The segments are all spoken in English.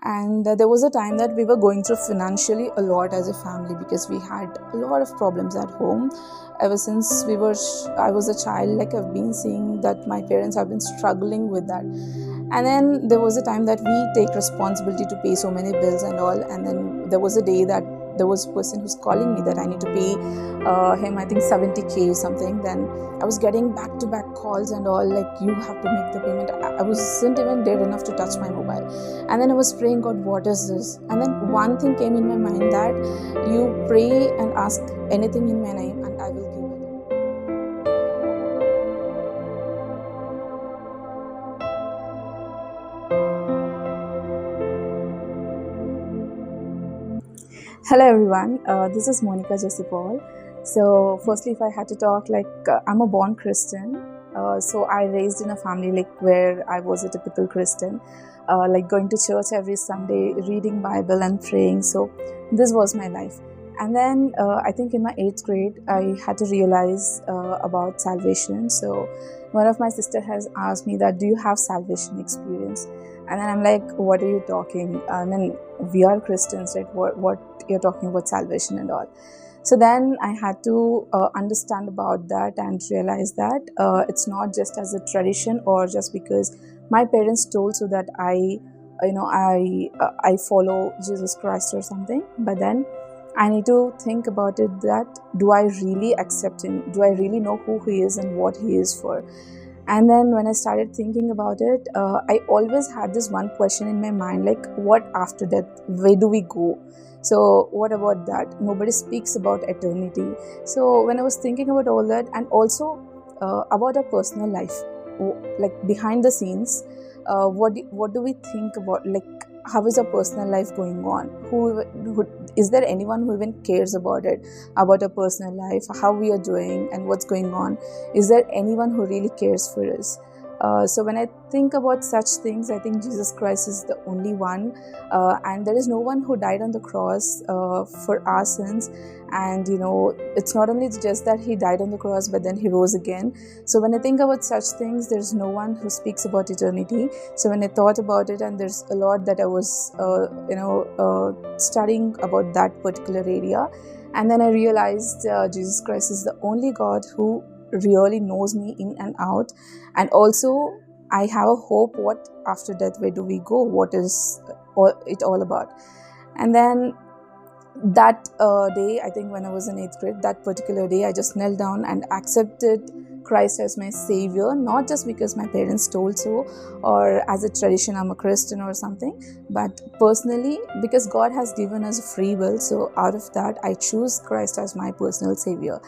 And there was a time that we were going through financially a lot as a family, because we had a lot of problems at home. Ever since I was a child, like, I've been seeing that my parents have been struggling with that. And then there was a time that we take responsibility to pay so many bills and all. And then there was a day that there was a person who's calling me that I need to pay him, I think 70K or something. Then I was getting back to back calls and all, like, you have to make the payment. I wasn't even dared enough to touch my mobile. And then I was praying, God, what is this? And then one thing came in my mind, that you pray and ask anything in my name and I will give it. Hello everyone, this is Monica Jesse Paul. So firstly, if I had to talk, like, I'm a born Christian. So I raised in a family like where I was a typical Christian, like going to church every Sunday, reading Bible and praying. So this was my life. And then I think in my 8th grade, I had to realize about salvation. So one of my sister has asked me that, do you have salvation experience? And then I'm like, what are you talking? I mean, we are Christians, right? What you're talking about salvation and all. So then I had to understand about that and realize that it's not just as a tradition or just because my parents told so that I follow Jesus Christ or something. But then I need to think about it, that do I really accept him? Do I really know who he is and what he is for? And then when I started thinking about it, I always had this one question in my mind, like, what after death? Where do we go? So what about that? Nobody speaks about eternity. So when I was thinking about all that, and also about our personal life, like behind the scenes, what do we think about, like, how is our personal life going on? Who is there anyone who even cares about it, about our personal life, how we are doing and what's going on? Is there anyone who really cares for us? So when I think about such things, I think Jesus Christ is the only one, and there is no one who died on the cross for our sins. And it's not only just that he died on the cross, but then he rose again. So when I think about such things, there's no one who speaks about eternity. So when I thought about it, and there's a lot that I was studying about that particular area, and then I realized Jesus Christ is the only God who really knows me in and out. And also I have a hope, what after death, where do we go, what is it all about? And then that day, I think when I was in 8th grade, that particular day, I just knelt down and accepted Christ as my savior, not just because my parents told so or as a tradition I'm a Christian or something, but personally because God has given us a free will. So out of that, I choose Christ as my personal savior.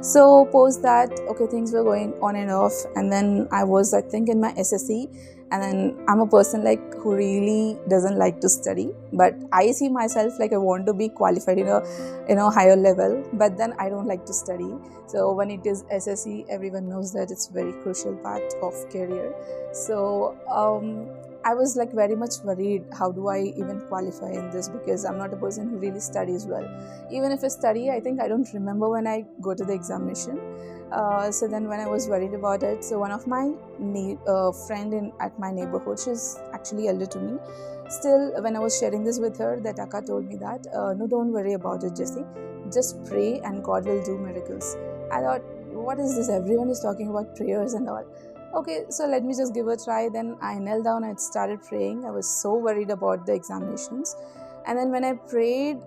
So post that, okay, things were going on and off, and then I was, I think, in my SSC. And then I'm a person like who really doesn't like to study, but I see myself like I want to be qualified in a higher level, but then I don't like to study. So when it is SSC, everyone knows that it's a very crucial part of career. So I was like very much worried, how do I even qualify in this, because I'm not a person who really studies well. Even if I study, I think I don't remember when I go to the examination. So then when I was worried about it, so one of my friend at my neighborhood, she's actually elder to me. Still, when I was sharing this with her, that Akka told me that, no, don't worry about it, Jessie. Just pray and God will do miracles. I thought, what is this? Everyone is talking about prayers and all. Okay, so let me just give a try. Then I knelt down and started praying. I was so worried about the examinations. And then when I prayed,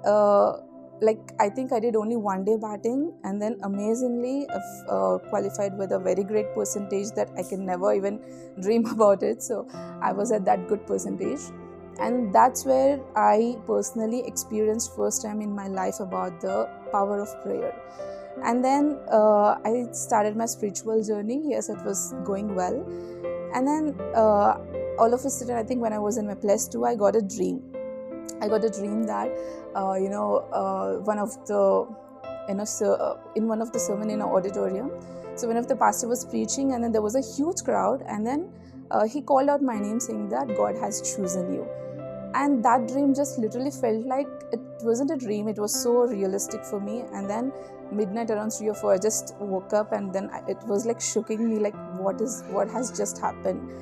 like, I think I did only one day batting, and then amazingly I've qualified with a very great percentage that I can never even dream about it. So I was at that good percentage, and that's where I personally experienced first time in my life about the power of prayer. And then I started my spiritual journey. Yes, it was going well. And then all of a sudden, I think when I was in my plus 2, I got a dream that one of the in one of the sermon in an auditorium, so one of the pastor was preaching, and then there was a huge crowd, and then he called out my name saying that God has chosen you. And that dream just literally felt like it wasn't a dream, it was so realistic for me. And then midnight around 3 or 4, I just woke up, and then it was like shocking me, like what has just happened.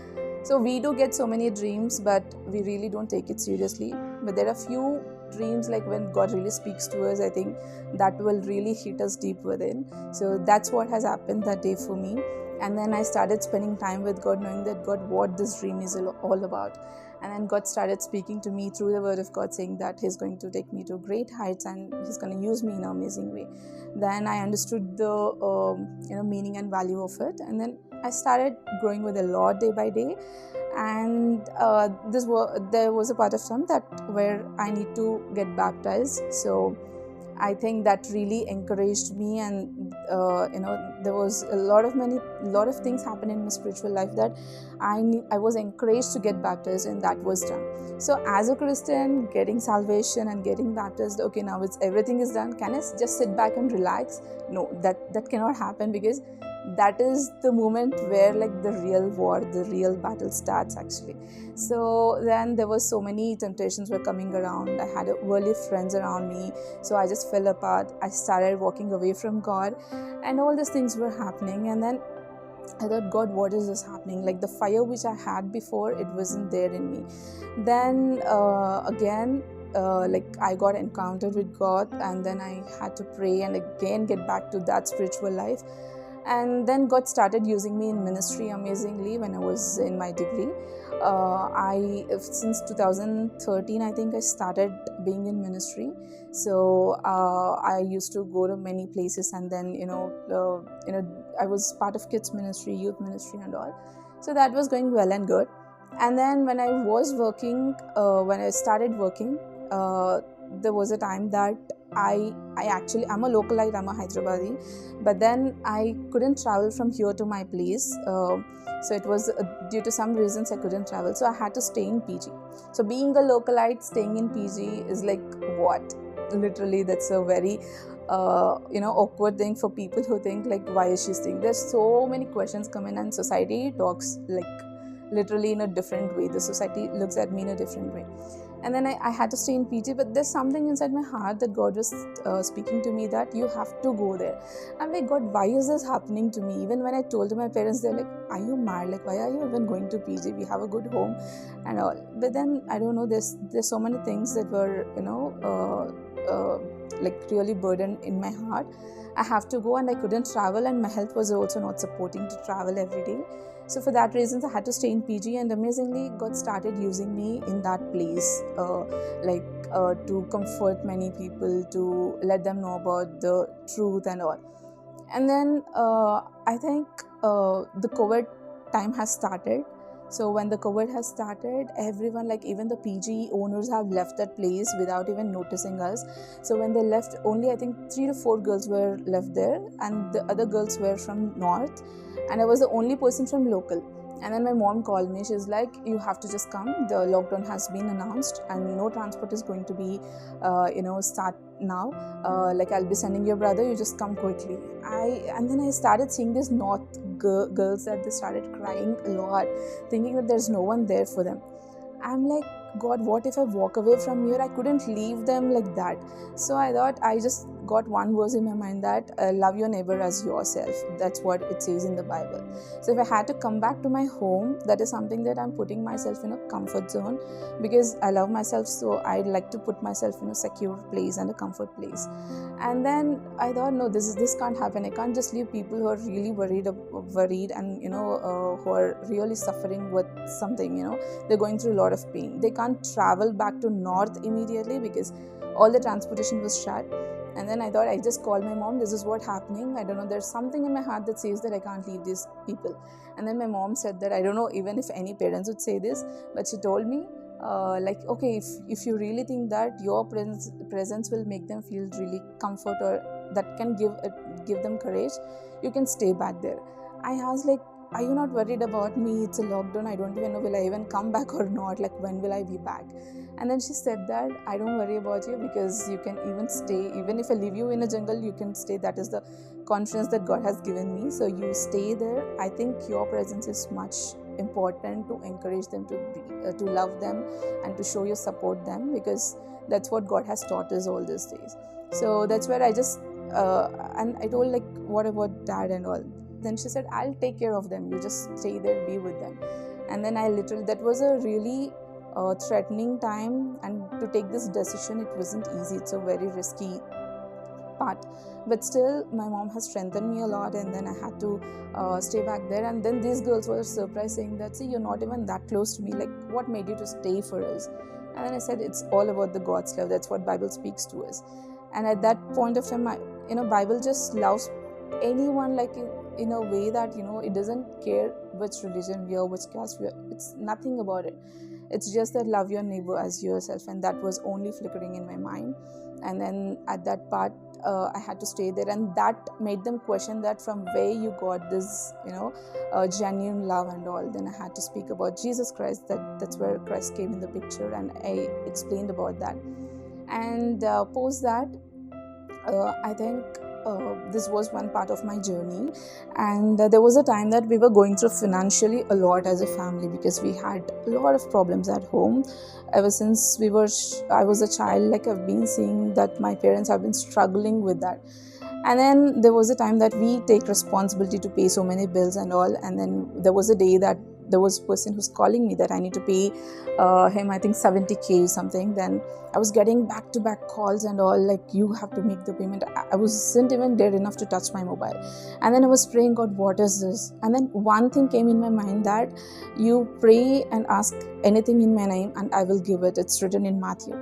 So we do get so many dreams, but we really don't take it seriously. But there are few dreams, like when God really speaks to us, I think that will really hit us deep within. So that's what has happened that day for me. And then I started spending time with God, knowing that God, what this dream is all about. And then God started speaking to me through the word of God, saying that He's going to take me to great heights and He's going to use me in an amazing way. Then I understood the meaning and value of it, and then I started growing with the Lord day by day. And there was a part of time that where I need to get baptized. So I think that really encouraged me, and there was a lot of things happen in my spiritual life that I was encouraged to get baptized, and that was done. So as a Christian, getting salvation and getting baptized, okay, now everything is done. Can I just sit back and relax? No, that cannot happen, because that is the moment where like the real war, the real battle starts actually. So then there was so many temptations were coming around. I had worldly friends around me, so I just fell apart. I started walking away from God, and all these things were happening. And then I thought, God, what is this happening? Like the fire which I had before, it wasn't there in me. Then again, like I got encountered with God, and then I had to pray and again get back to that spiritual life. And then God started using me in ministry amazingly when I was in my degree. Since 2013, I think I started being in ministry. So I used to go to many places, and then I was part of kids ministry, youth ministry, and all. So that was going well and good. And then when I was working, when I started working, there was a time that I'm a localite, I'm a Hyderabadi, but then I couldn't travel from here to my place. So it was due to some reasons I couldn't travel. So I had to stay in PG. So being a localite, staying in PG is like what? Literally, that's a very awkward thing for people who think like, why is she staying? There's so many questions come in, and society talks like literally in a different way. The society looks at me in a different way. And then I had to stay in PG, but there's something inside my heart that God was speaking to me that you have to go there. I'm like, God, why is this happening to me? Even when I told my parents, they're like, are you mad? Like, why are you even going to PG? We have a good home and all. But then, I don't know, there's so many things that were, like really burdened in my heart. I have to go, and I couldn't travel, and my health was also not supporting to travel every day. So for that reason, I had to stay in PG, and amazingly, God started using me in that place, to comfort many people, to let them know about the truth and all. And then I think the COVID time has started. So when the COVID has started, everyone, like even the PG owners, have left that place without even noticing us. So when they left, only I think 3 to 4 girls were left there, and the other girls were from north, and I was the only person from local. And then my mom called me. She's like, you have to just come. The lockdown has been announced, and no transport is going to be, start now. Like I'll be sending your brother. You just come quickly. And then I started seeing these north girls that they started crying a lot, thinking that there's no one there for them. I'm like, God, what if I walk away from here? I couldn't leave them like that. So I thought, I just got one verse in my mind that love your neighbor as yourself. That's what it says in the Bible. So if I had to come back to my home, that is something that I'm putting myself in a comfort zone, because I love myself. So I'd like to put myself in a secure place and a comfort place. And then I thought, no, this can't happen. I can't just leave people who are really worried and who are really suffering with something. They're going through a lot of pain. They can't travel back to north immediately because all the transportation was shut. And then I thought, I just called my mom, this is what's happening. I don't know, there's something in my heart that says that I can't leave these people. And then my mom said that, I don't know even if any parents would say this, but she told me, okay, if you really think that your presence will make them feel really comfort, or that can give them courage, you can stay back there. I asked, like, are you not worried about me? It's a lockdown. I don't even know, will I even come back or not? Like, when will I be back? And then she said that, I don't worry about you, because you can even stay. Even if I leave you in a jungle, you can stay. That is the confidence that God has given me. So you stay there. I think your presence is much important to encourage them to love them and to show you support them, because that's what God has taught us all these days. So that's where I just and I told, like, what about dad and all? Then she said, I'll take care of them. You just stay there, be with them. And then I literally, that was a really threatening time, and to take this decision, it wasn't easy. It's a very risky part, but still my mom has strengthened me a lot, and then I had to stay back there. And then these girls were surprised, saying that, see, you're not even that close to me, like what made you to stay for us? And then I said, it's all about the God's love. That's what Bible speaks to us. And at that point of time, Bible just loves anyone, like in a way that it doesn't care which religion we are, which caste we are. It's nothing about it. It's just that love your neighbor as yourself, and that was only flickering in my mind. And then at that part, I had to stay there, and that made them question that from where you got this genuine love and all. Then I had to speak about Jesus Christ, that's where Christ came in the picture, and I explained about that. And post that, I think this was one part of my journey. And there was a time that we were going through financially a lot as a family, because we had a lot of problems at home. Ever since I was a child, like I've been seeing that my parents have been struggling with that. And then there was a time that we take responsibility to pay so many bills and all. And then there was a day that there was a person who's calling me that I need to pay him, I think 70k something. Then I was getting back-to-back calls and all, like, you have to make the payment. I wasn't even there enough to touch my mobile. And then I was praying, God, what is this? And then one thing came in my mind, that you pray and ask anything in my name and I will give it. It's written in Matthew.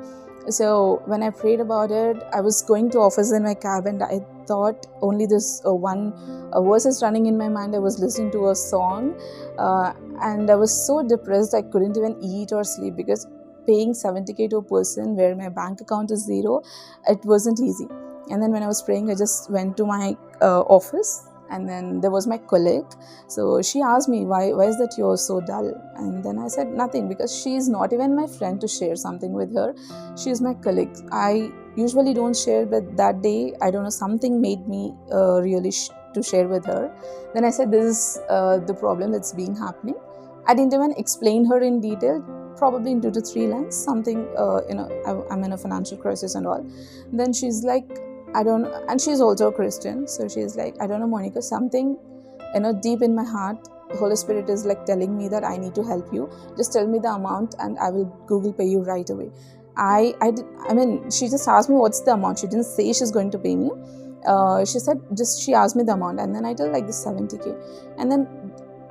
So when I prayed about it, I was going to office in my cab, and I thought only this one verse is running in my mind. I was listening to a song, and I was so depressed I couldn't even eat or sleep, because paying 70k to a person where my bank account is zero, it wasn't easy. And then when I was praying, I just went to my office, and then there was my colleague. So she asked me, why is that you're so dull? And then I said nothing, because she's not even my friend to share something with her. She's my colleague. I usually don't share, but that day, I don't know, something made me really to share with her. Then I said, this is the problem that's been happening. I didn't even explain her in detail, probably in 2 to 3 lines, something, I'm in a financial crisis and all. Then she's like, I don't know, and she's also a Christian. So she's like, I don't know, Monica, something, deep in my heart, Holy Spirit is like telling me that I need to help you. Just tell me the amount and I will Google pay you right away. She just asked me what's the amount. She didn't say she's going to pay me. She asked me the amount, and then I told like this 70k. And then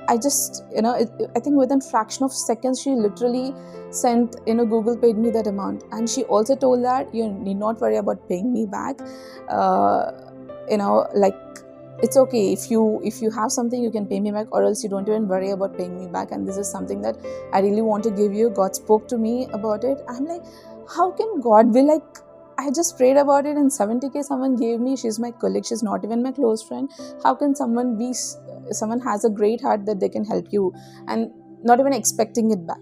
I just, I think within fraction of seconds, she literally sent, Google paid me that amount. And she also told that you need not worry about paying me back. Like, it's okay. If you have something, you can pay me back, or else you don't even worry about paying me back. And this is something that I really want to give you. God spoke to me about it. I'm like, how can God be like, I just prayed about it and 70k someone gave me. She's my colleague. She's not even my close friend. How can someone has a great heart that they can help you and not even expecting it back?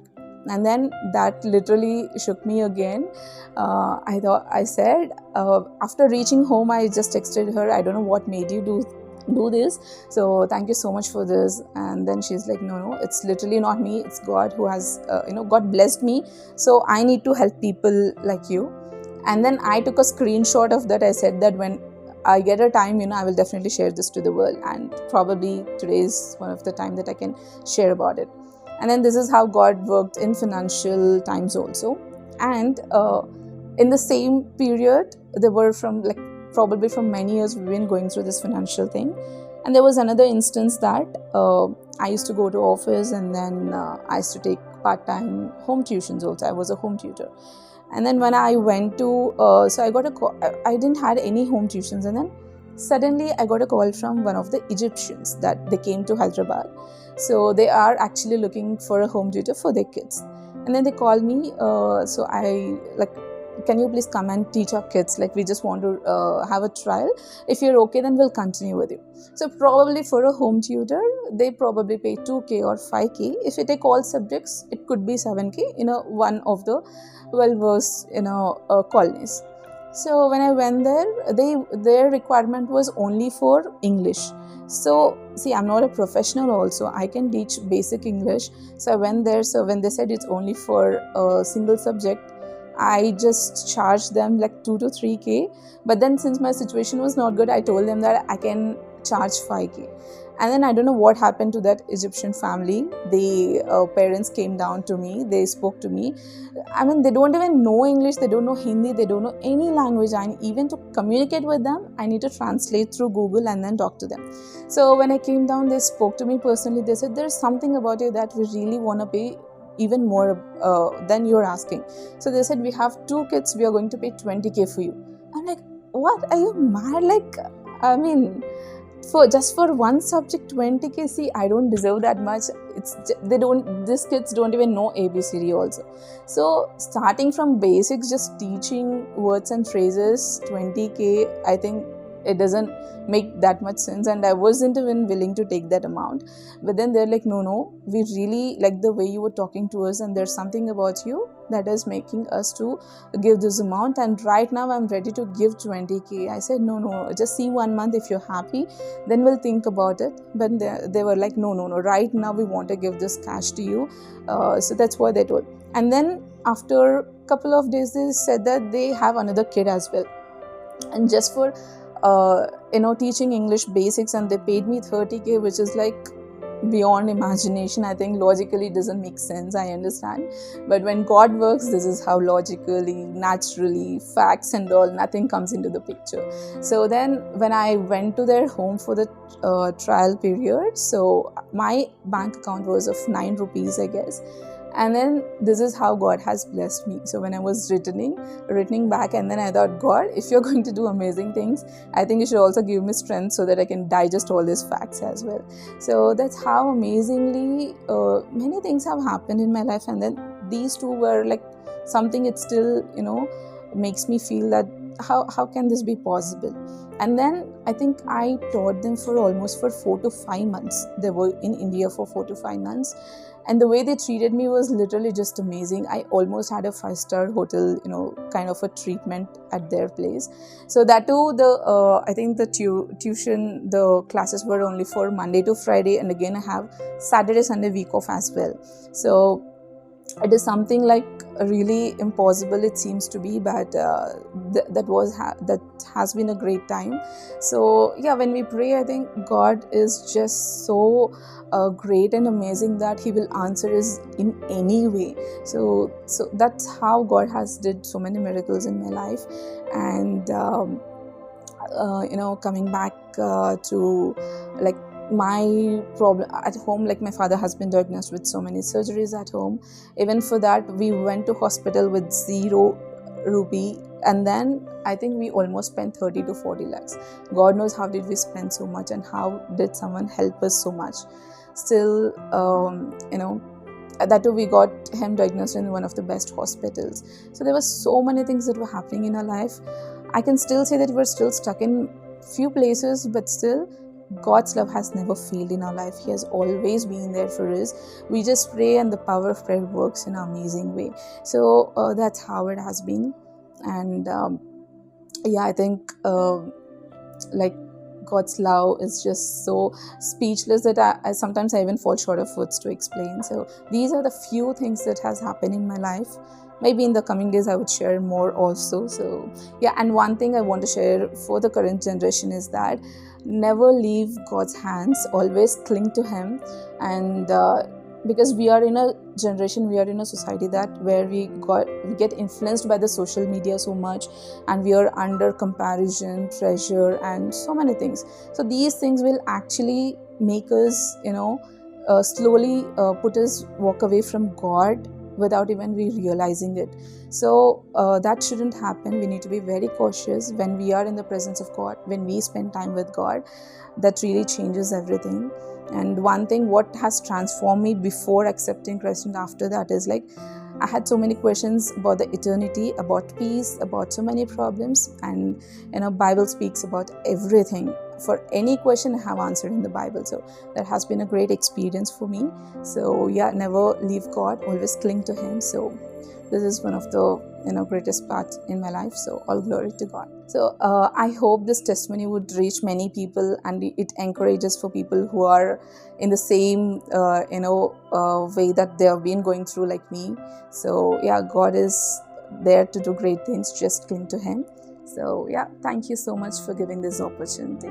And then that literally shook me again. I said, after reaching home, I just texted her, I don't know what made you do this, so thank you so much for this. And then she's like, no, it's literally not me, it's God who has God blessed me, so I need to help people like you. And then I took a screenshot of that. I said that when I get a time, I will definitely share this to the world, and probably today is one of the time that I can share about it. And then this is how God worked in financial times also. And in the same period, there were probably from many years we've been going through this financial thing. And there was another instance that I used to go to office, and then I used to take part-time home tuitions also. I was a home tutor. And then when I went to, so I got a call. I didn't had any home tuitions, and then suddenly I got a call from one of the Egyptians that they came to Hyderabad. So they are actually looking for a home tutor for their kids. And then they called me. So I like, can you please come and teach our kids? Like, we just want to have a trial. If you're okay, then we'll continue with you. So probably for a home tutor, they probably pay 2k or 5k. If you take all subjects, it could be 7k in one of the well-versed colonies. So when I went there, their requirement was only for English. So see, I'm not a professional also. I can teach basic English. So I went there. So when they said it's only for a single subject, I just charged them like 2 to 3k. But then since my situation was not good, I told them that I can charge 5k. And then I don't know what happened to that Egyptian family. The parents came down to me, they spoke to me. I mean, they don't even know English, they don't know Hindi, they don't know any language. And even to communicate with them, I need to translate through Google and then talk to them. So when I came down, they spoke to me personally. They said, there's something about you that we really want to pay even more than you're asking. So they said, we have 2 kids, we are going to pay 20K for you. I'm like, what? Are you mad? Like, I mean, for just for one subject 20K, see, I don't deserve that much. These kids don't even know ABCD also. So starting from basics, just teaching words and phrases, 20K, I think it doesn't make that much sense, and I wasn't even willing to take that amount. But then they're like, no, we really like the way you were talking to us, and there's something about you that is making us to give this amount, and right now I'm ready to give 20K. I said, no, just see 1 month. If you're happy, then we'll think about it. But they were like, no, right now we want to give this cash to you. So that's what they told. And then after a couple of days, they said that they have another kid as well, and just for teaching English basics, and they paid me 30K, which is like beyond imagination. I think logically it doesn't make sense, I understand, but when God works, this is how logically, naturally, facts and all, nothing comes into the picture. So then when I went to their home for the trial period, so my bank account was of 9 rupees, I guess. And then this is how God has blessed me. So when I was returning back, and then I thought, God, if you're going to do amazing things, I think you should also give me strength so that I can digest all these facts as well. So that's how amazingly many things have happened in my life. And then these two were like something, it still, makes me feel that how can this be possible? And then I think I taught them for almost 4 to 5 months. They were in India for 4 to 5 months. And the way they treated me was literally just amazing. I almost had a 5-star hotel, kind of a treatment at their place. So that too, I think the tuition, the classes were only for Monday to Friday. And again, I have Saturday, Sunday week off as well. So it is something like really impossible, it seems to be, but that has been a great time. So yeah, when we pray, I think God is just so great and amazing that He will answer us in any way. So that's how God has did so many miracles in my life. And coming back to like my problem at home, like my father has been diagnosed with so many surgeries at home. Even for that, we went to hospital with 0 rupee, and then I think we almost spent 30 to 40 lakhs. God knows how did we spend so much, and how did someone help us so much. Still, that too, we got him diagnosed in one of the best hospitals. So there were so many things that were happening in our life. I can still say that we're still stuck in few places, but still God's love has never failed in our life. He has always been there for us. We just pray, and the power of prayer works in an amazing way. So that's how it has been. And I think like God's love is just so speechless that I sometimes I even fall short of words to explain. So these are the few things that has happened in my life. Maybe in the coming days I would share more also. So yeah, and one thing I want to share for the current generation is that never leave God's hands, always cling to Him. And because we are in a generation, we are in a society that where we get influenced by the social media so much, and we are under comparison, pressure, and so many things. So these things will actually make us slowly put us walk away from God without even we realizing it. So that shouldn't happen. We need to be very cautious when we are in the presence of God, when we spend time with God. That really changes everything. And one thing what has transformed me before accepting Christ and after that is like I had so many questions about the eternity, about peace, about so many problems, and Bible speaks about everything. For any question I have answered in the Bible. So that has been a great experience for me. So yeah, never leave God, always cling to Him. So this is one of the greatest parts in my life. So all glory to God. So I hope this testimony would reach many people, and it encourages for people who are in the same way that they have been going through like me. So yeah, God is there to do great things. Just cling to Him. So yeah, thank you so much for giving this opportunity.